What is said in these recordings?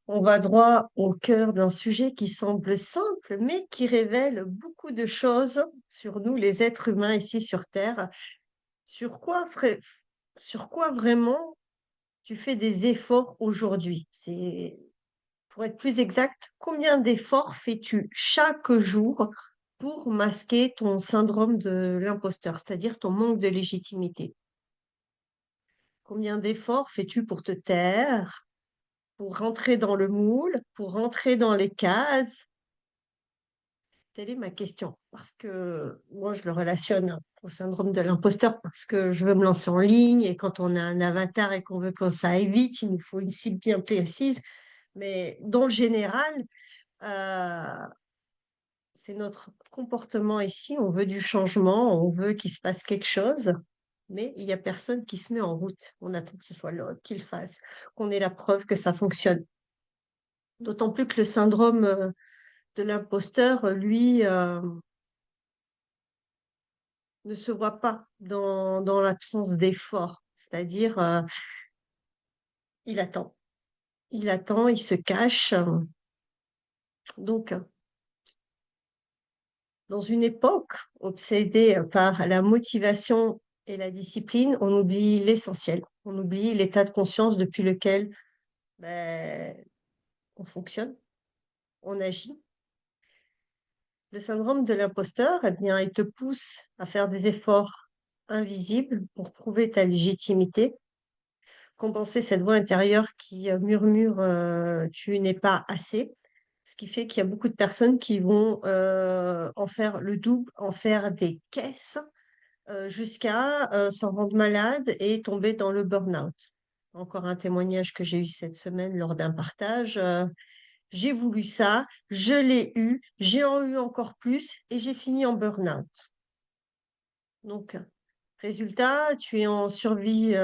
On va droit au cœur d'un sujet qui semble simple, mais qui révèle beaucoup de choses sur nous, les êtres humains ici sur Terre. Sur quoi, sur quoi vraiment tu fais des efforts aujourd'hui? Pour être plus exact, combien d'efforts fais-tu chaque jour pour masquer ton syndrome de l'imposteur, c'est-à-dire ton manque de légitimité? Combien d'efforts fais-tu pour te taire, pour rentrer dans le moule, pour rentrer dans les cases? Telle est ma question, parce que moi, je le relationne au syndrome de l'imposteur parce que je veux me lancer en ligne et quand on a un avatar et qu'on veut que ça aille vite, il nous faut une cible bien précise. Mais dans le général, euh, c'est notre comportement ici. On veut du changement, on veut qu'il se passe quelque chose, mais il n'y a personne qui se met en route. On attend que ce soit l'autre qui le fasse, qu'on ait la preuve que ça fonctionne. D'autant plus que le syndrome de l'imposteur, lui, ne se voit pas dans l'absence d'effort. C'est-à-dire, il attend. Il attend, il se cache. Donc, dans une époque obsédée par la motivation et la discipline, on oublie l'essentiel. On oublie l'état de conscience depuis lequel ben, on fonctionne, on agit. Le syndrome de l'imposteur, eh bien, il te pousse à faire des efforts invisibles pour prouver ta légitimité, compenser cette voix intérieure qui murmure tu n'es pas assez, ce qui fait qu'il y a beaucoup de personnes qui vont en faire le double, en faire des caisses jusqu'à s'en rendre malade et tomber dans le burn-out. Encore un témoignage que j'ai eu cette semaine lors d'un partage. J'ai voulu ça, je l'ai eu, j'ai en eu encore plus et j'ai fini en burn-out. Donc, résultat, tu es en survie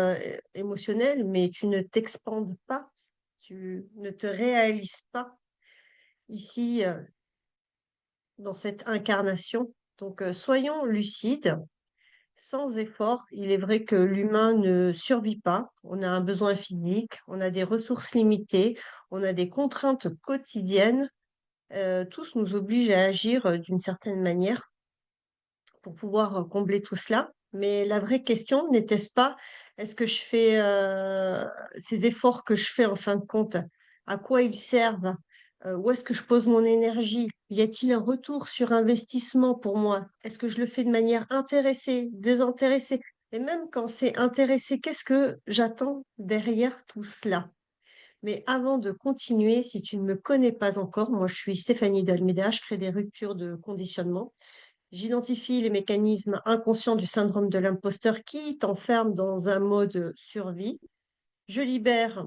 émotionnelle, mais tu ne t'expandes pas, tu ne te réalises pas ici dans cette incarnation. Donc, soyons lucides, sans effort. Il est vrai que l'humain ne survit pas. On a un besoin physique, on a des ressources limitées, on a des contraintes quotidiennes. Tous nous obligent à agir d'une certaine manière pour pouvoir combler tout cela. Mais la vraie question n'était-ce pas, est-ce que je fais ces efforts que je fais en fin de compte, à quoi ils servent? Où est-ce que je pose mon énergie? Y a-t-il un retour sur investissement pour moi? Est-ce que je le fais de manière intéressée, désintéressée? Et même quand c'est intéressé, qu'est-ce que j'attends derrière tout cela? Mais avant de continuer, si tu ne me connais pas encore, moi je suis Stéphanie Dalméda, je crée des ruptures de conditionnement. J'identifie les mécanismes inconscients du syndrome de l'imposteur qui t'enferment dans un mode survie. Je libère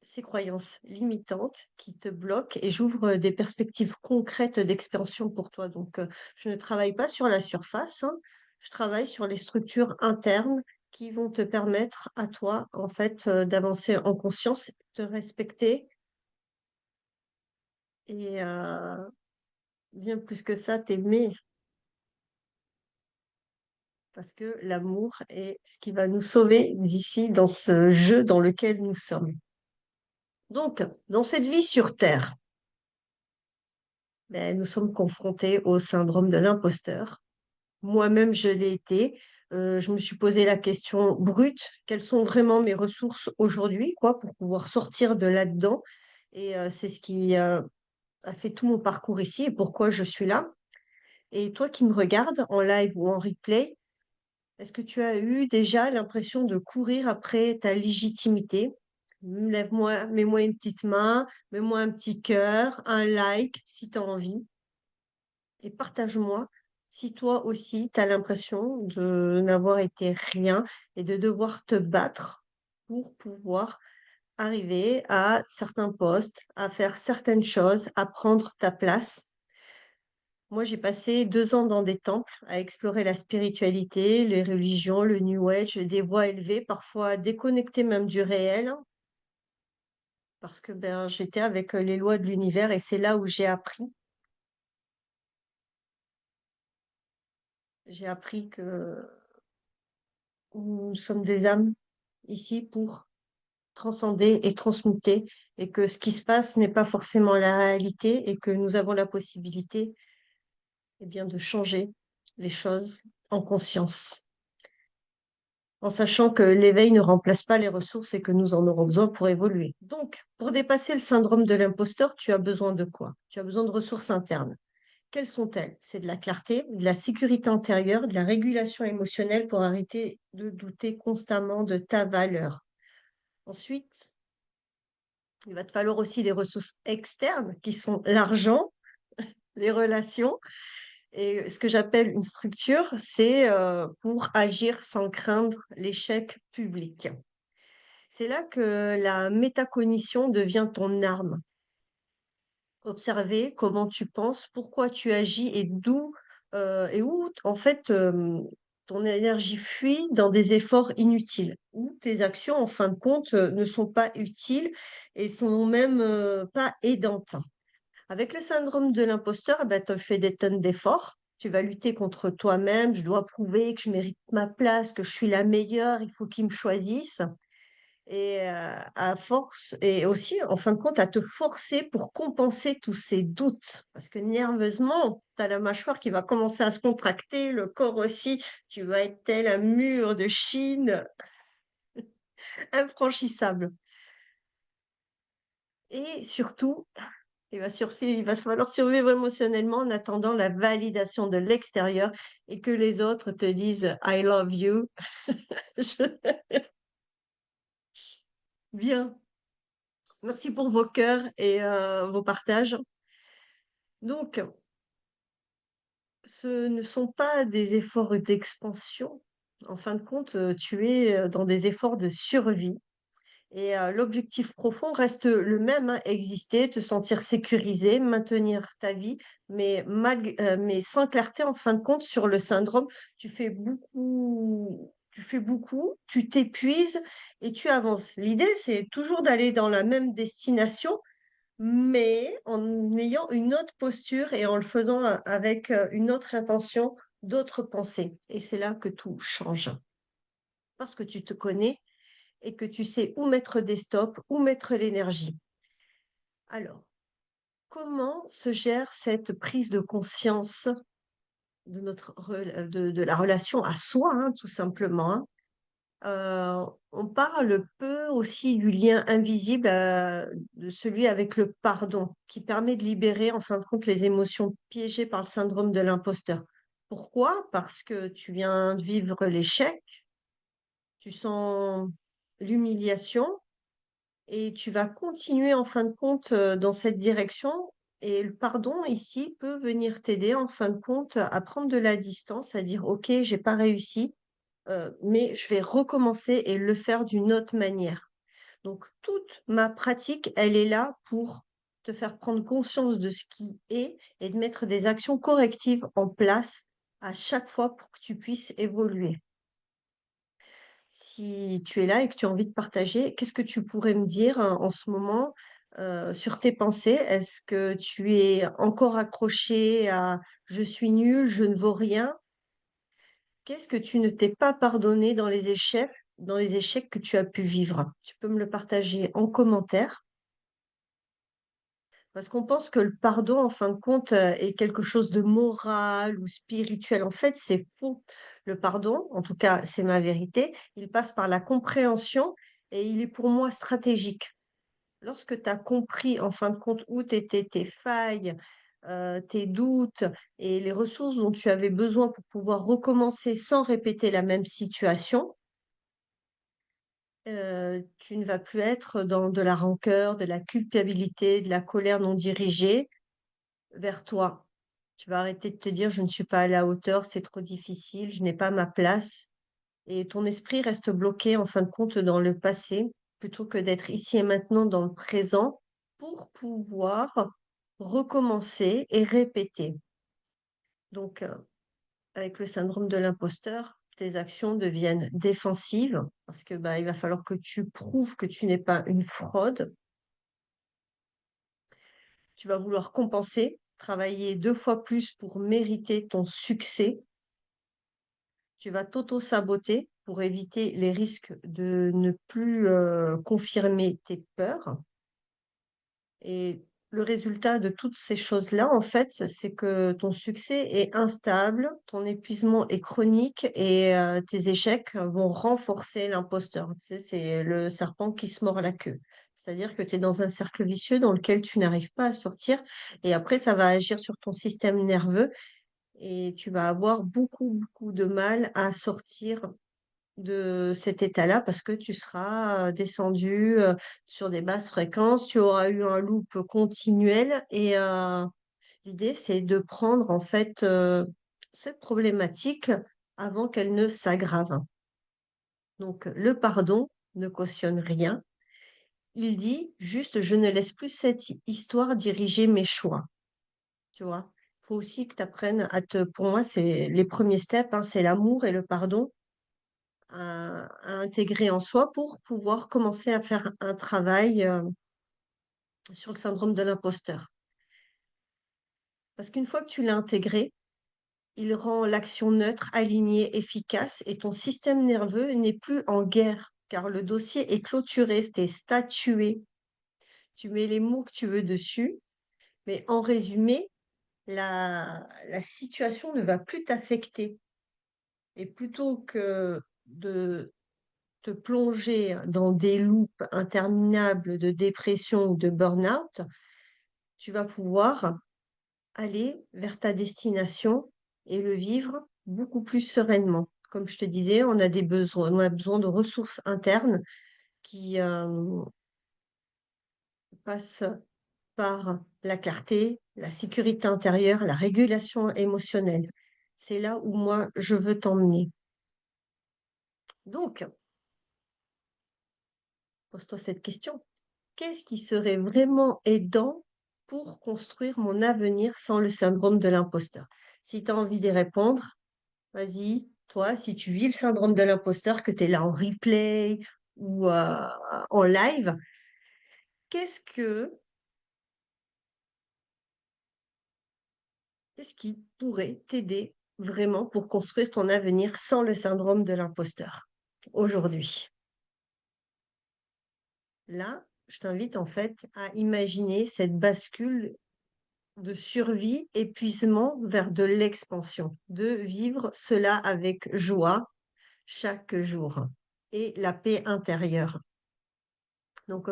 ces croyances limitantes qui te bloquent et j'ouvre des perspectives concrètes d'expansion pour toi. Donc, je ne travaille pas sur la surface, hein, je travaille sur les structures internes qui vont te permettre à toi, en fait, d'avancer en conscience, te respecter et bien plus que ça, t'aimer. Parce que l'amour est ce qui va nous sauver d'ici dans ce jeu dans lequel nous sommes. Donc, dans cette vie sur Terre, ben, nous sommes confrontés au syndrome de l'imposteur. Moi-même, je l'ai été. Je me suis posé la question brute, quelles sont vraiment mes ressources aujourd'hui, quoi, pour pouvoir sortir de là-dedans. Et c'est ce qui a fait tout mon parcours ici et pourquoi je suis là. Et toi qui me regardes en live ou en replay, est-ce que tu as eu déjà l'impression de courir après ta légitimité? Lève-moi, mets-moi une petite main, mets-moi un petit cœur, un like si tu as envie et partage-moi si toi aussi tu as l'impression de n'avoir été rien et de devoir te battre pour pouvoir arriver à certains postes, à faire certaines choses, à prendre ta place. Moi, j'ai passé 2 ans dans des temples à explorer la spiritualité, les religions, le New Age, des voies élevées, parfois déconnectées même du réel, hein, parce que ben, j'étais avec les lois de l'univers et c'est là où j'ai appris. J'ai appris que nous sommes des âmes ici pour transcender et transmuter, et que ce qui se passe n'est pas forcément la réalité et que nous avons la possibilité, eh bien, de changer les choses en conscience, en sachant que l'éveil ne remplace pas les ressources et que nous en aurons besoin pour évoluer. Donc, pour dépasser le syndrome de l'imposteur, tu as besoin de quoi? Tu as besoin de ressources internes. Quelles sont-elles? C'est de la clarté, de la sécurité intérieure, de la régulation émotionnelle pour arrêter de douter constamment de ta valeur. Ensuite, il va te falloir aussi des ressources externes qui sont l'argent, les relations et ce que j'appelle une structure, c'est pour agir sans craindre l'échec public. C'est là que la métacognition devient ton arme. Observer comment tu penses, pourquoi tu agis et où en fait ton énergie fuit dans des efforts inutiles, où tes actions en fin de compte ne sont pas utiles et sont même pas aidantes. Avec le syndrome de l'imposteur, ben, tu fais des tonnes d'efforts. Tu vas lutter contre toi-même. Je dois prouver que je mérite ma place, que je suis la meilleure. Il faut qu'ils me choisissent. Et à force, et aussi, en fin de compte, à te forcer pour compenser tous ces doutes. Parce que nerveusement, tu as la mâchoire qui va commencer à se contracter, le corps aussi. Tu vas être tel un mur de Chine infranchissable. Et surtout, il va se falloir survivre émotionnellement en attendant la validation de l'extérieur et que les autres te disent I love you. Je- Bien. Merci pour vos cœurs et vos partages. Donc, ce ne sont pas des efforts d'expansion. En fin de compte, tu es dans des efforts de survie. Et l'objectif profond reste le même, hein, exister, te sentir sécurisé, maintenir ta vie, mais sans clarté en fin de compte sur le syndrome. Tu fais beaucoup, tu t'épuises et tu avances. L'idée, c'est toujours d'aller dans la même destination, mais en ayant une autre posture et en le faisant avec une autre intention, d'autres pensées. Et c'est là que tout change. Parce que tu te connais et que tu sais où mettre des stops, où mettre l'énergie. Alors, comment se gère cette prise de conscience de la relation à soi, hein, tout simplement, hein. On parle peu aussi du lien invisible, de celui avec le pardon, qui permet de libérer en fin de compte les émotions piégées par le syndrome de l'imposteur. Pourquoi? Parce que tu viens de vivre l'échec, tu sens l'humiliation, et tu vas continuer en fin de compte dans cette direction. Et le pardon ici peut venir t'aider en fin de compte à prendre de la distance, à dire, OK, j'ai pas réussi, mais je vais recommencer et le faire d'une autre manière. Donc, toute ma pratique, elle est là pour te faire prendre conscience de ce qui est et de mettre des actions correctives en place à chaque fois pour que tu puisses évoluer. Si tu es là et que tu as envie de partager, qu'est-ce que tu pourrais me dire en ce moment sur tes pensées? Est-ce que tu es encore accroché à je suis nul, je ne vaux rien? Qu'est-ce que tu ne t'es pas pardonné dans les échecs que tu as pu vivre? Tu peux me le partager en commentaire parce qu'on pense que le pardon, en fin de compte, est quelque chose de moral ou spirituel. En fait, c'est faux. Le pardon, en tout cas, c'est ma vérité, il passe par la compréhension et il est pour moi stratégique. Lorsque tu as compris, en fin de compte, où étaient tes failles, tes doutes et les ressources dont tu avais besoin pour pouvoir recommencer sans répéter la même situation, tu ne vas plus être dans de la rancœur, de la culpabilité, de la colère non dirigée vers toi. Tu vas arrêter de te dire: «Je ne suis pas à la hauteur, c'est trop difficile, je n'ai pas ma place» et ton esprit reste bloqué en fin de compte dans le passé, plutôt que d'être ici et maintenant dans le présent pour pouvoir recommencer et répéter. Donc, avec le syndrome de l'imposteur, tes actions deviennent défensives parce que, bah, il va falloir que tu prouves que tu n'es pas une fraude. Tu vas vouloir compenser, travailler 2 fois plus pour mériter ton succès. Tu vas t'auto-saboter pour éviter les risques de ne plus confirmer tes peurs. Et le résultat de toutes ces choses-là, en fait, c'est que ton succès est instable, ton épuisement est chronique et tes échecs vont renforcer l'imposteur. Tu sais, c'est le serpent qui se mord la queue. C'est-à-dire que tu es dans un cercle vicieux dans lequel tu n'arrives pas à sortir et après, ça va agir sur ton système nerveux et tu vas avoir beaucoup, beaucoup de mal à sortir de cet état-là parce que tu seras descendu sur des basses fréquences, tu auras eu un loop continuel et l'idée c'est de prendre en fait cette problématique avant qu'elle ne s'aggrave. Donc le pardon ne cautionne rien. Il dit juste je ne laisse plus cette histoire diriger mes choix. Tu vois, faut aussi que tu apprennes à te, pour moi c'est les premiers steps, hein, c'est l'amour et le pardon à intégrer en soi pour pouvoir commencer à faire un travail sur le syndrome de l'imposteur. Parce qu'une fois que tu l'as intégré, il rend l'action neutre, alignée, efficace et ton système nerveux n'est plus en guerre car le dossier est clôturé, c'est statué. Tu mets les mots que tu veux dessus, mais en résumé, la situation ne va plus t'affecter. Et plutôt que de te plonger dans des loupes interminables de dépression ou de burn-out, tu vas pouvoir aller vers ta destination et le vivre beaucoup plus sereinement. Comme je te disais, on a besoin de ressources internes qui passent par la clarté, la sécurité intérieure, la régulation émotionnelle. C'est là où moi, je veux t'emmener. Donc, pose-toi cette question. Qu'est-ce qui serait vraiment aidant pour construire mon avenir sans le syndrome de l'imposteur? Si tu as envie d'y répondre, vas-y, toi, si tu vis le syndrome de l'imposteur, que tu es là en replay ou en live, qu'est-ce que, qu'est-ce qui pourrait t'aider vraiment pour construire ton avenir sans le syndrome de l'imposteur aujourd'hui? Là, je t'invite en fait à imaginer cette bascule de survie, épuisement vers de l'expansion, de vivre cela avec joie chaque jour et la paix intérieure. Donc,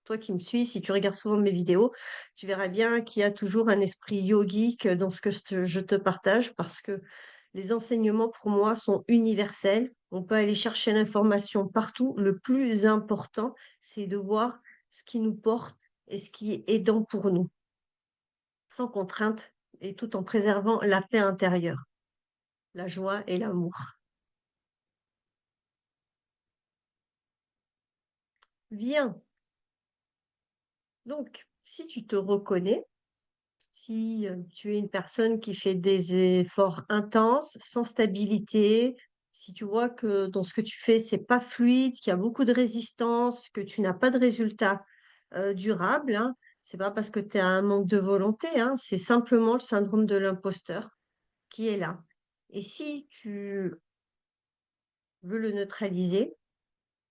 toi qui me suis, si tu regardes souvent mes vidéos, tu verras bien qu'il y a toujours un esprit yogique dans ce que je te partage parce que les enseignements pour moi sont universels. On peut aller chercher l'information partout. Le plus important, c'est de voir ce qui nous porte et ce qui est aidant pour nous, sans contrainte et tout en préservant la paix intérieure, la joie et l'amour. Bien. Donc, si tu te reconnais, si tu es une personne qui fait des efforts intenses, sans stabilité, si tu vois que dans ce que tu fais, c'est pas fluide, qu'il y a beaucoup de résistance, que tu n'as pas de résultat durable, hein, c'est pas parce que tu as un manque de volonté, hein, c'est simplement le syndrome de l'imposteur qui est là. Et si tu veux le neutraliser,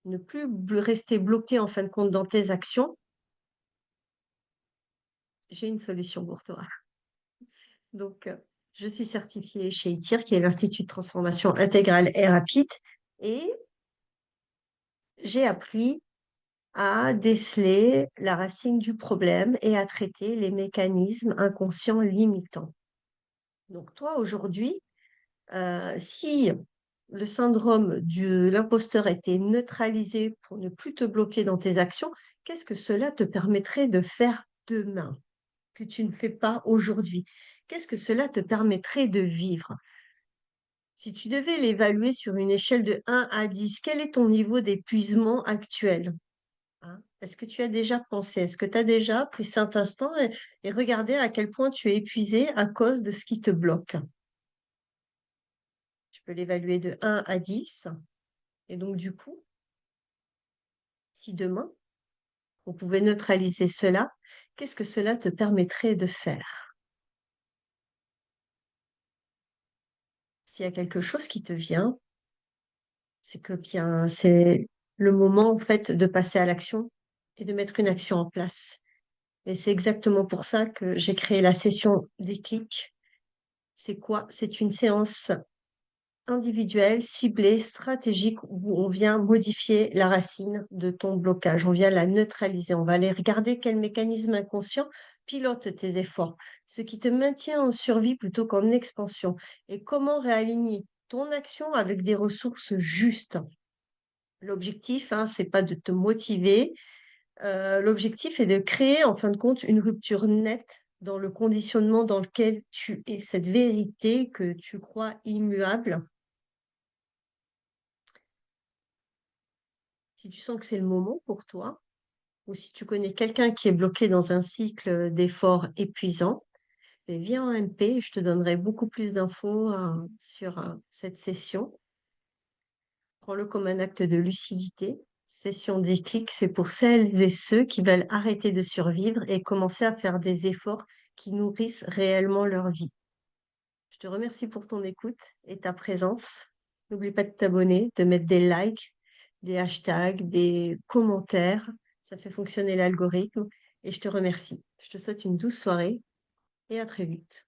ne plus rester bloqué en fin de compte dans tes actions, j'ai une solution pour toi. Donc, je suis certifiée chez ITIR, qui est l'Institut de transformation intégrale et rapide, et j'ai appris à déceler la racine du problème et à traiter les mécanismes inconscients limitants. Donc, toi, aujourd'hui, si le syndrome de l'imposteur était neutralisé pour ne plus te bloquer dans tes actions, qu'est-ce que cela te permettrait de faire demain que tu ne fais pas aujourd'hui? Qu'est-ce que cela te permettrait de vivre? Si tu devais l'évaluer sur une échelle de 1 à 10, quel est ton niveau d'épuisement actuel? Hein? Est-ce que tu as déjà pensé? Est-ce que tu as déjà pris cet instant et regardé à quel point tu es épuisé à cause de ce qui te bloque? Tu peux l'évaluer de 1 à 10. Et donc, du coup, si demain, on pouvait neutraliser cela, qu'est-ce que cela te permettrait de faire? S'il y a quelque chose qui te vient, c'est le moment, en fait, de passer à l'action et de mettre une action en place. Et c'est exactement pour ça que j'ai créé la session déclic. C'est quoi? C'est une séance individuelle, ciblée, stratégique, où on vient modifier la racine de ton blocage. On vient la neutraliser. On va aller regarder quel mécanisme inconscient pilote tes efforts, ce qui te maintient en survie plutôt qu'en expansion, et comment réaligner ton action avec des ressources justes. L'objectif, hein, c'est pas de te motiver. L'objectif est de créer, en fin de compte, une rupture nette dans le conditionnement dans lequel tu es, cette vérité que tu crois immuable. Si tu sens que c'est le moment pour toi, ou si tu connais quelqu'un qui est bloqué dans un cycle d'efforts épuisant, ben viens en MP, je te donnerai beaucoup plus d'infos sur cette session. Prends-le comme un acte de lucidité. Session déclic, c'est pour celles et ceux qui veulent arrêter de survivre et commencer à faire des efforts qui nourrissent réellement leur vie. Je te remercie pour ton écoute et ta présence. N'oublie pas de t'abonner, de mettre des likes, des hashtags, des commentaires. Ça fait fonctionner l'algorithme et je te remercie. Je te souhaite une douce soirée et à très vite.